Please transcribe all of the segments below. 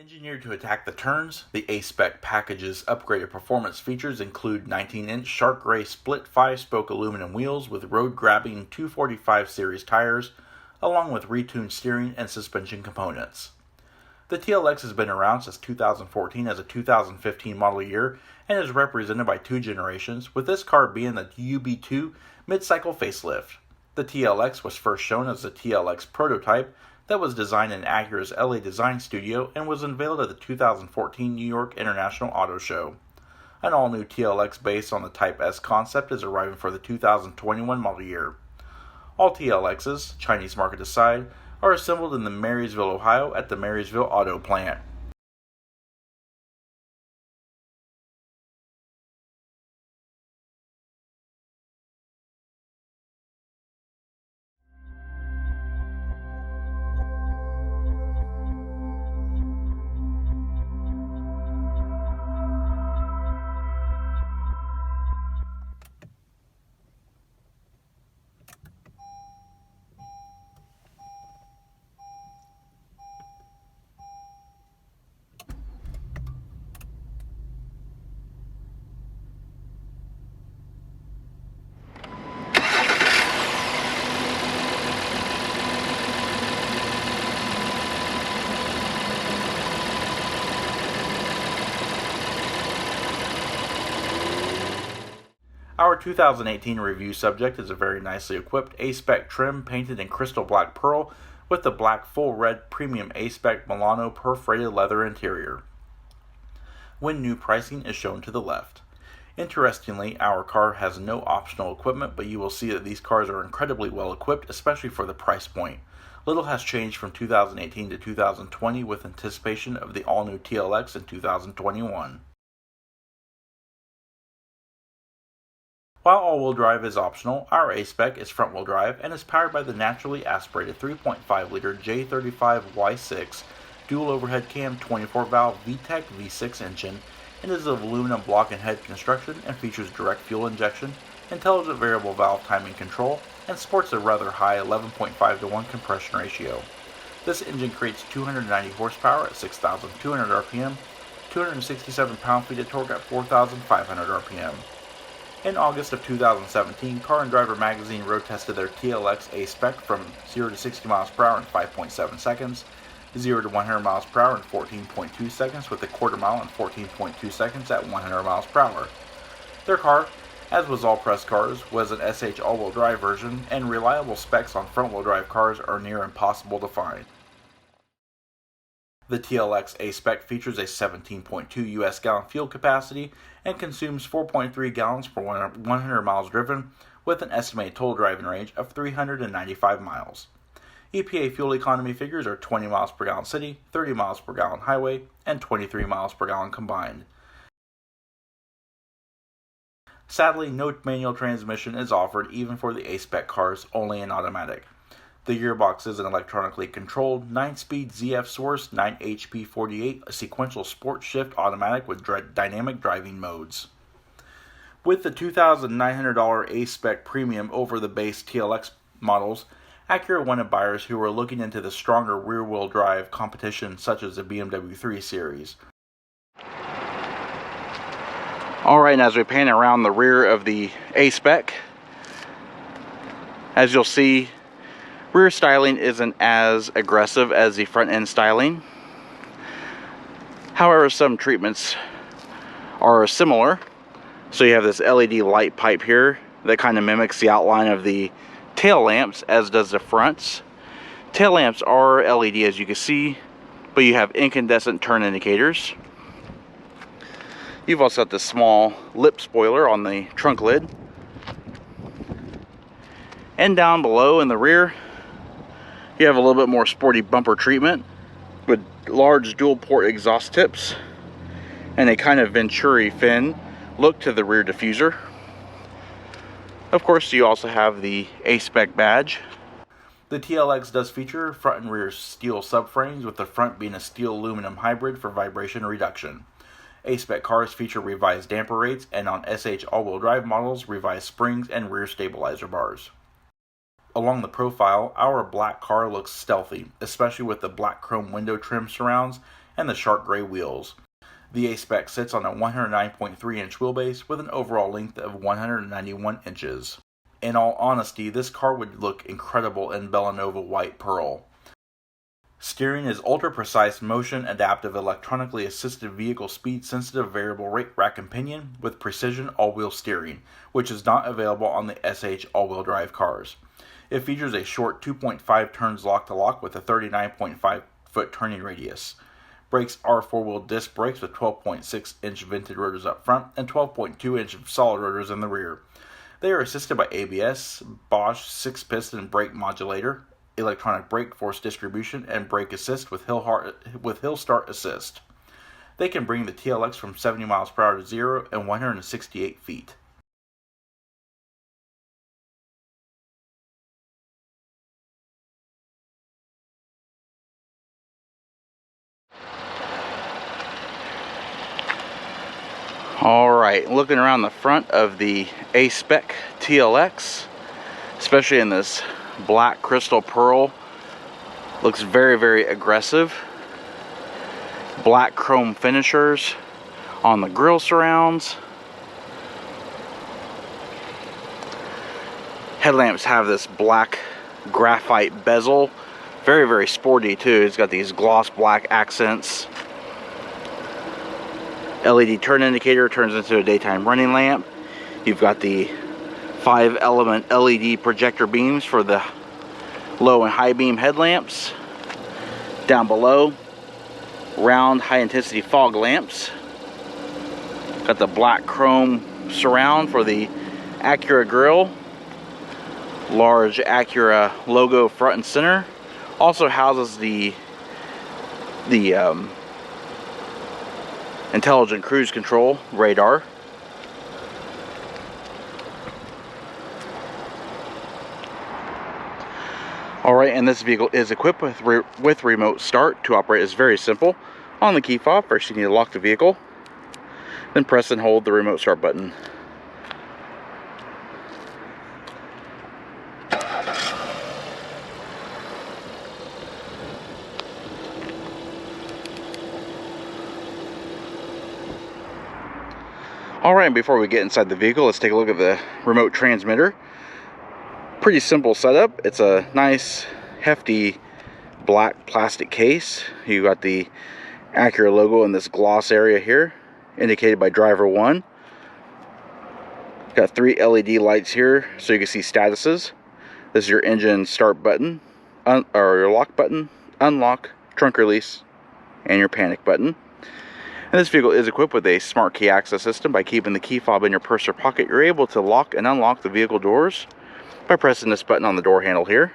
Engineered to attack the turns, the A-Spec package's upgraded performance features include 19-inch shark gray split 5-spoke aluminum wheels with road-grabbing 245 series tires, along with retuned steering and suspension components. The TLX has been around since 2014 as a 2015 model year and is represented by two generations, with this car being the UB2 mid-cycle facelift. The TLX was first shown as the TLX prototype that was designed in Acura's LA design studio and was unveiled at the 2014 New York International Auto Show. An all-new TLX based on the Type S concept is arriving for the 2021 model year. All TLXs, Chinese market aside, are assembled in the Marysville, Ohio at the Marysville Auto Plant. Our 2018 review subject is a very nicely equipped A-Spec trim painted in crystal black pearl with the black full red premium A-Spec Milano perforated leather interior. When new pricing is shown to the left. Interestingly, our car has no optional equipment, but you will see that these cars are incredibly well equipped, especially for the price point. Little has changed from 2018 to 2020 with anticipation of the all-new TLX in 2021. While all-wheel drive is optional, our A-Spec is front-wheel drive and is powered by the naturally aspirated 3.5-liter J35Y6 dual overhead cam 24-valve VTEC V6 engine and is of aluminum block and head construction and features direct fuel injection, intelligent variable valve timing control, and sports a rather high 11.5 to 1 compression ratio. This engine creates 290 horsepower at 6,200 RPM, 267 pound-feet of torque at 4,500 RPM. In August of 2017, Car and Driver magazine road tested their TLX A-Spec from 0 to 60 miles per hour in 5.7 seconds, 0 to 100 miles per hour in 14.2 seconds, with a quarter mile in 14.2 seconds at 100 miles per hour. Their car, as was all press cars, was an SH all-wheel drive version, and reliable specs on front-wheel drive cars are near impossible to find. The TLX A-Spec features a 17.2 US gallon fuel capacity and consumes 4.3 gallons per 100 miles driven, with an estimated total driving range of 395 miles. EPA fuel economy figures are 20 miles per gallon city, 30 miles per gallon highway, and 23 miles per gallon combined. Sadly, no manual transmission is offered even for the A-Spec cars, only in automatic. The gearbox is an electronically controlled 9-speed ZF Source 9HP48 sequential sport shift automatic with dynamic driving modes. With the $2,900 A-Spec premium over the base TLX models, Acura wanted buyers who were looking into the stronger rear-wheel drive competition such as the BMW 3 Series. Alright, and as we pan around the rear of the A-Spec, as you'll see, rear styling isn't as aggressive as the front end styling. However, some treatments are similar. So you have this LED light pipe here that kind of mimics the outline of the tail lamps, as does the fronts. Tail lamps are LED, as you can see, but you have incandescent turn indicators. You've also got this small lip spoiler on the trunk lid. And down below in the rear, you have a little bit more sporty bumper treatment with large dual port exhaust tips and a kind of Venturi fin look to the rear diffuser. Of course, you also have the A-Spec badge. The TLX does feature front and rear steel subframes, with the front being a steel aluminum hybrid for vibration reduction. A-Spec cars feature revised damper rates, and on SH all-wheel drive models, revised springs and rear stabilizer bars. Along the profile, our black car looks stealthy, especially with the black chrome window trim surrounds and the shark gray wheels. The A-Spec sits on a 109.3-inch wheelbase with an overall length of 191 inches. In all honesty, this car would look incredible in Bellanova white pearl. Steering is ultra-precise motion adaptive electronically assisted vehicle speed sensitive variable rate rack and pinion with precision all-wheel steering, which is not available on the SH all-wheel drive cars. It features a short 2.5 turns lock-to-lock with a 39.5-foot turning radius. Brakes are four-wheel disc brakes with 12.6-inch vented rotors up front and 12.2-inch solid rotors in the rear. They are assisted by ABS, Bosch 6-piston brake modulator, electronic brake force distribution, and brake assist with hill start assist. They can bring the TLX from 70 miles per hour to 0 in 168 feet. Alright, looking around the front of the A-Spec TLX, especially in this black crystal pearl, looks very, very aggressive. Black chrome finishers on the grille surrounds. Headlamps have this black graphite bezel. Very, very sporty too. It's got these gloss black accents. LED turn indicator turns into a daytime running lamp. You've got the 5-element LED projector beams for the low and high beam headlamps. Down below, round high intensity fog lamps. Got the black chrome surround for the Acura grille. Large Acura logo front and center. Also houses the intelligent cruise control radar. Alright, and this vehicle is equipped with remote start. To operate is very simple. On the key fob, first you need to lock the vehicle, then press and hold the remote start button. Alright, before we get inside the vehicle, let's take a look at the remote transmitter. Pretty simple setup. It's a nice, hefty black plastic case. You got the Acura logo in this gloss area here, indicated by driver 1. Got 3 LED lights here so you can see statuses. This is your engine start button, or your lock button, unlock, trunk release, and your panic button. And this vehicle is equipped with a smart key access system. By keeping the key fob in your purse or pocket, you're able to lock and unlock the vehicle doors by pressing this button on the door handle here.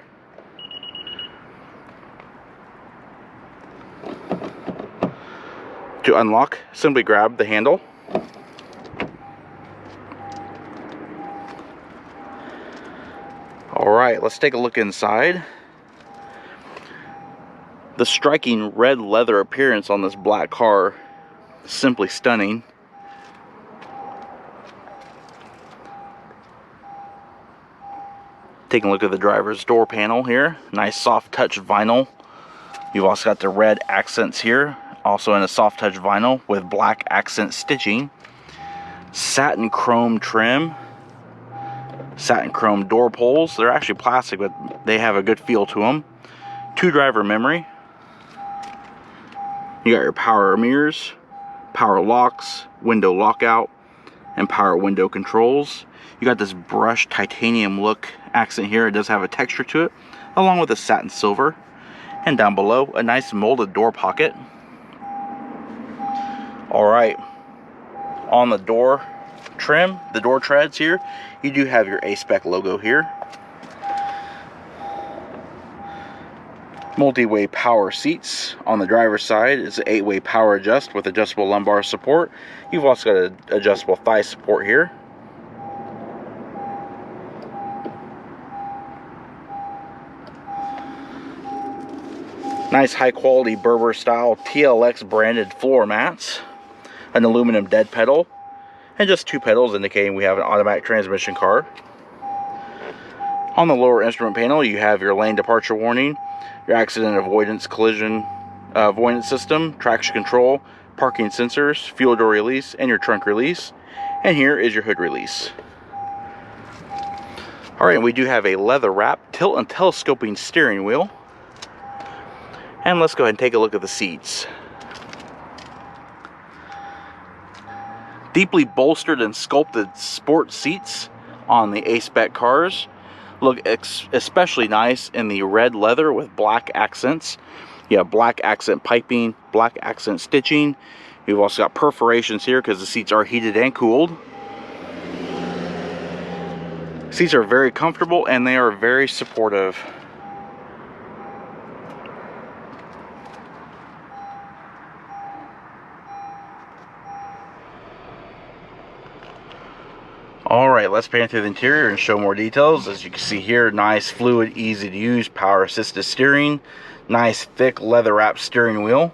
To unlock, simply grab the handle. Alright, let's take a look inside. The striking red leather appearance on this black car is simply stunning. Taking a look at the driver's door panel here. Nice soft touch vinyl. You've also got the red accents here, also in a soft touch vinyl with black accent stitching. Satin chrome trim. Satin chrome door pulls. They're actually plastic, but they have a good feel to them. 2 driver memory. You got your power mirrors, power locks, window lockout, and power window controls. You got this brushed titanium look accent here. It does have a texture to it, along with a satin silver. And down below, a nice molded door pocket. Alright, on the door trim, the door treads here, you do have your A-Spec logo here. Multi-way power seats. On the driver's side, it's an 8-way power adjust with adjustable lumbar support. You've also got an adjustable thigh support here. Nice high quality Berber style TLX branded floor mats. An aluminum dead pedal. And just 2 pedals indicating we have an automatic transmission car. On the lower instrument panel, you have your lane departure warning, your accident avoidance collision avoidance system, traction control, parking sensors, fuel door release, and your trunk release. And here is your hood release. Alright, we do have a leather wrap, tilt and telescoping steering wheel. And let's go ahead and take a look at the seats. Deeply bolstered and sculpted sport seats on the A-Spec cars. Look especially nice in the red leather with black accents. You have black accent piping, black accent stitching. You've also got perforations here because the seats are heated and cooled. Seats are very comfortable and they are very supportive. Alright, let's pan through the interior and show more details. As you can see here, nice, fluid, easy to use, power assisted steering. Nice, thick, leather wrapped steering wheel.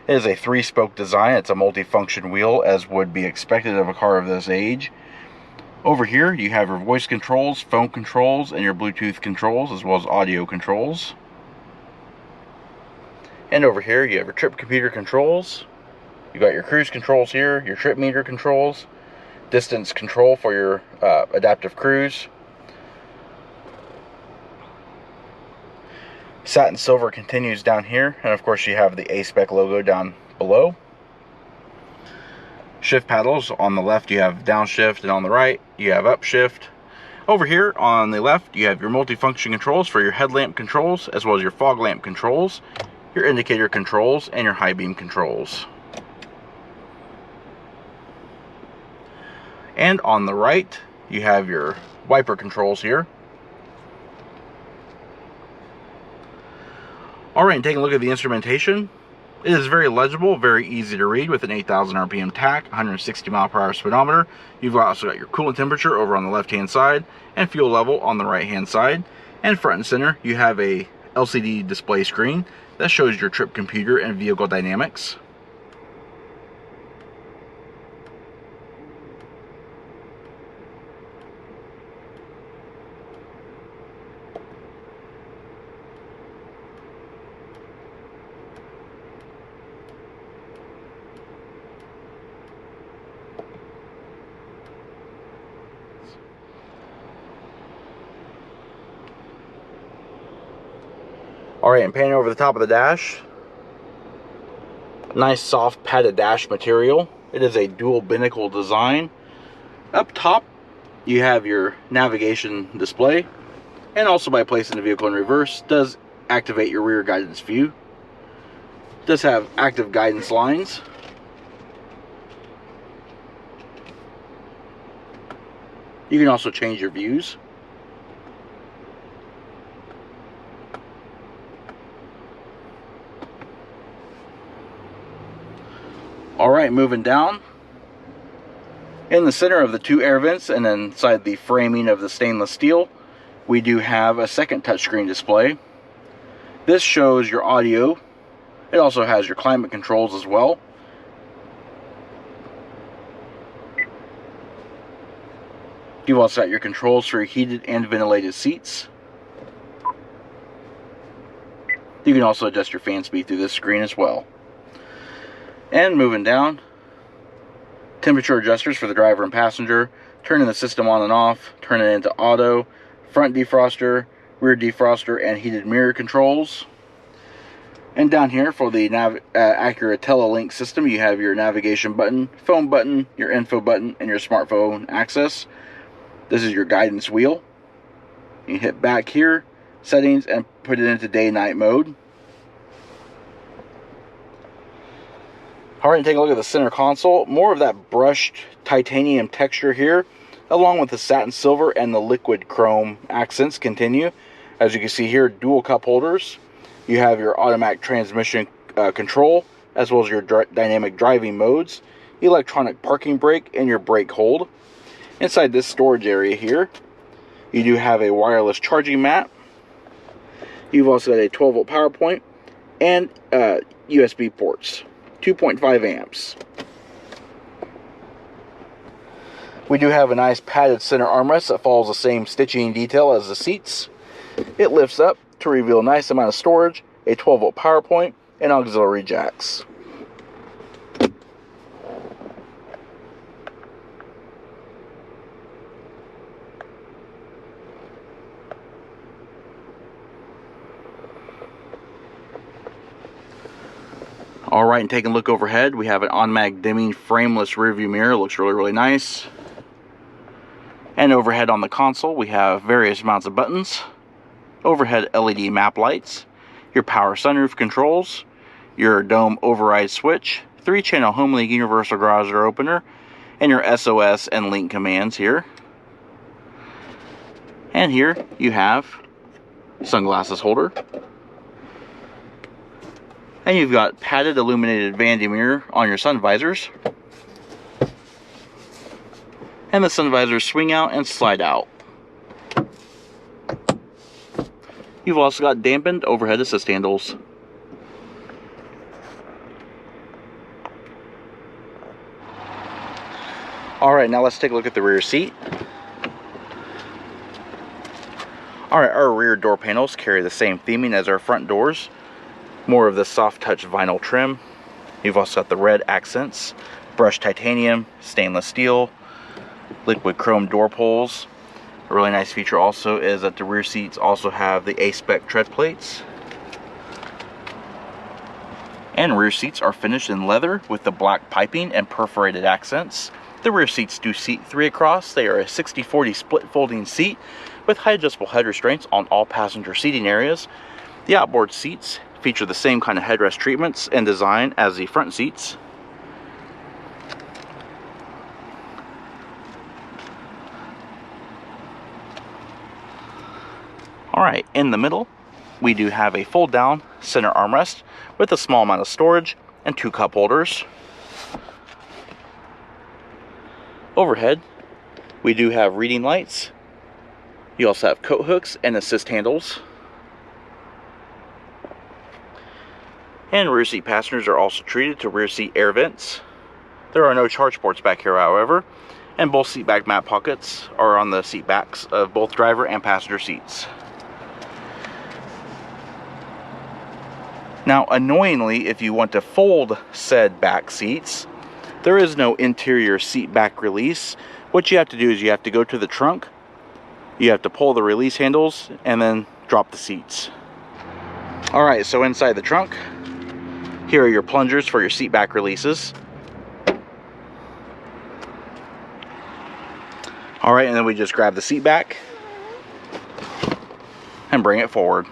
It is a 3-spoke design. It's a multi-function wheel, as would be expected of a car of this age. Over here, you have your voice controls, phone controls, and your Bluetooth controls, as well as audio controls. And over here, you have your trip computer controls. You got your cruise controls here, your trip meter controls, distance control for your adaptive cruise. Satin silver continues down here, and of course you have the A-Spec logo down below. Shift paddles, on the left you have downshift, and on the right you have upshift. Over here on the left you have your multifunction controls for your headlamp controls, as well as your fog lamp controls, your indicator controls, and your high beam controls. And on the right, you have your wiper controls here. Alright, and taking a look at the instrumentation. It is very legible, very easy to read with an 8,000 RPM tach, 160 mph speedometer. You've also got your coolant temperature over on the left-hand side, and fuel level on the right-hand side. And front and center, you have a LCD display screen that shows your trip computer and vehicle dynamics. Alright, and panning over the top of the dash. Nice soft padded dash material. It is a dual binnacle design. Up top, you have your navigation display. And also, by placing the vehicle in reverse, does activate your rear guidance view. It does have active guidance lines. You can also change your views. Alright, moving down. In the center of the 2 air vents and inside the framing of the stainless steel, we do have a second touchscreen display. This shows your audio. It also has your climate controls as well. You've also got your controls for your heated and ventilated seats. You can also adjust your fan speed through this screen as well. And moving down, temperature adjusters for the driver and passenger, turning the system on and off, turning it into auto, front defroster, rear defroster, and heated mirror controls. And down here for the Acura TLX system, you have your navigation button, phone button, your info button, and your smartphone access. This is your guidance wheel. You hit back here, settings, and put it into day-night mode. Alright, take a look at the center console. More of that brushed titanium texture here, along with the satin silver and the liquid chrome accents continue. As you can see here, dual cup holders. You have your automatic transmission control, as well as your dynamic driving modes, electronic parking brake, and your brake hold. Inside this storage area here, you do have a wireless charging mat. You've also got a 12-volt power point and USB ports. 2.5 amps. We do have a nice padded center armrest that follows the same stitching detail as the seats. It lifts up to reveal a nice amount of storage, a 12-volt power point, and auxiliary jacks. Alright, and taking a look overhead, we have an automatic dimming frameless rearview mirror. It looks really nice. And overhead on the console, we have various amounts of buttons, overhead LED map lights, your power sunroof controls, your dome override switch, 3-channel HomeLink universal garage door opener, and your SOS and link commands here. And here you have sunglasses holder. And you've got padded illuminated vanity mirror on your sun visors. And the sun visors swing out and slide out. You've also got dampened overhead assist handles. Alright, now let's take a look at the rear seat. Alright, our rear door panels carry the same theming as our front doors. More of the soft touch vinyl trim. You've also got the red accents, brushed titanium, stainless steel, liquid chrome door pulls. A really nice feature also is that the rear seats also have the A-Spec tread plates. And rear seats are finished in leather with the black piping and perforated accents. The rear seats do seat 3 across. They are a 60-40 split folding seat with high adjustable head restraints on all passenger seating areas. The outboard seats feature the same kind of headrest treatments and design as the front seats. Alright, in the middle, we do have a fold down center armrest with a small amount of storage and 2 cup holders. Overhead, we do have reading lights. You also have coat hooks and assist handles. And rear seat passengers are also treated to rear seat air vents. There are no charge ports back here, however, and both seat back map pockets are on the seat backs of both driver and passenger seats. Now, annoyingly, if you want to fold said back seats, there is no interior seat back release. What you have to do is you have to go to the trunk, you have to pull the release handles, and then drop the seats. Alright, so inside the trunk, here are your plungers for your seat back releases. Alright, and then we just grab the seat back and bring it forward.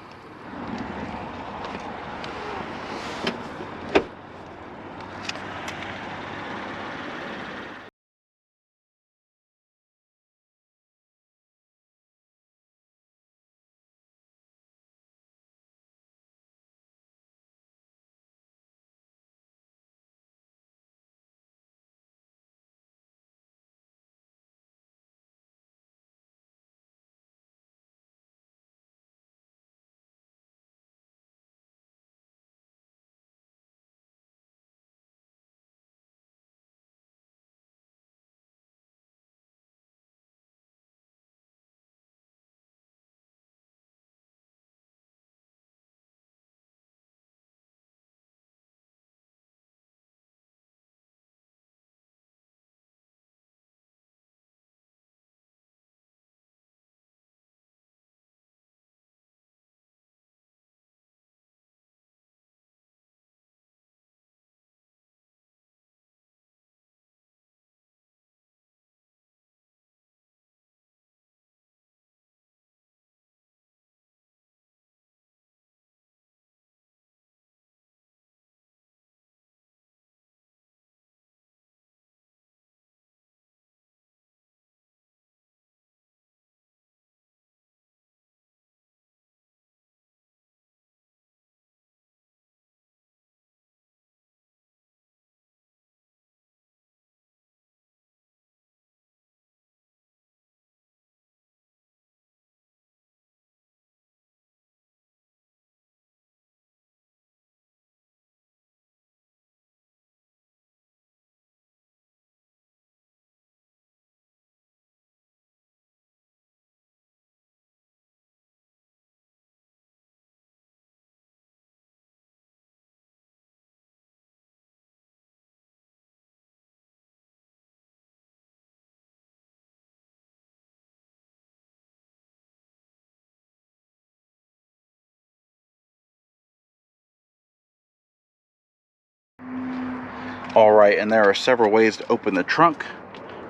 Alright, and there are several ways to open the trunk.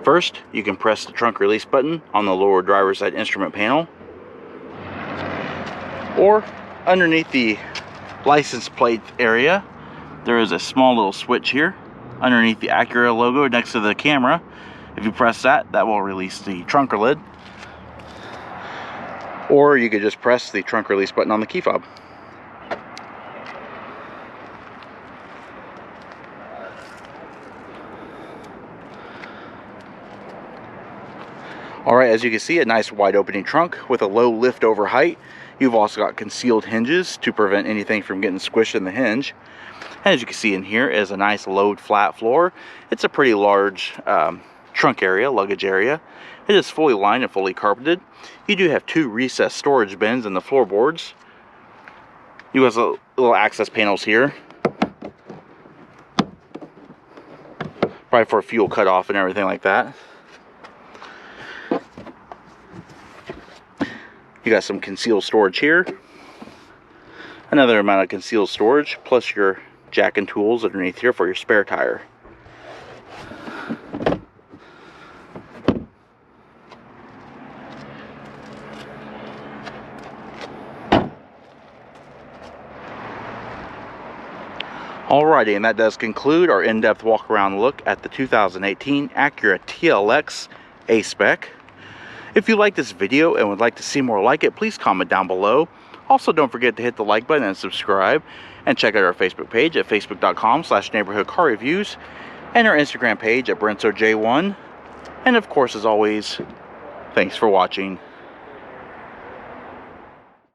First, you can press the trunk release button on the lower driver's side instrument panel, or underneath the license plate area there is a small little switch here underneath the Acura logo next to the camera. If you press that, that will release the trunk lid, or you could just press the trunk release button on the key fob. Alright, as you can see, a nice wide opening trunk with a low lift over height. You've also got concealed hinges to prevent anything from getting squished in the hinge. And as you can see in here is a nice load flat floor. It's a pretty large trunk area, luggage area. It is fully lined and fully carpeted. You do have two recessed storage bins in the floorboards. You have little access panels here, probably for fuel cutoff and everything like that. You got some concealed storage here, another amount of concealed storage, plus your jack and tools underneath here for your spare tire. Alrighty, and that does conclude our in-depth walk-around look at the 2018 Acura TLX A-Spec. If you like this video and would like to see more like it, please comment down below. Also, don't forget to hit the like button and subscribe, and check out our Facebook page at facebook.com/neighborhoodcarreviews, and our Instagram page at BrensoJ1. And of course, as always, thanks for watching.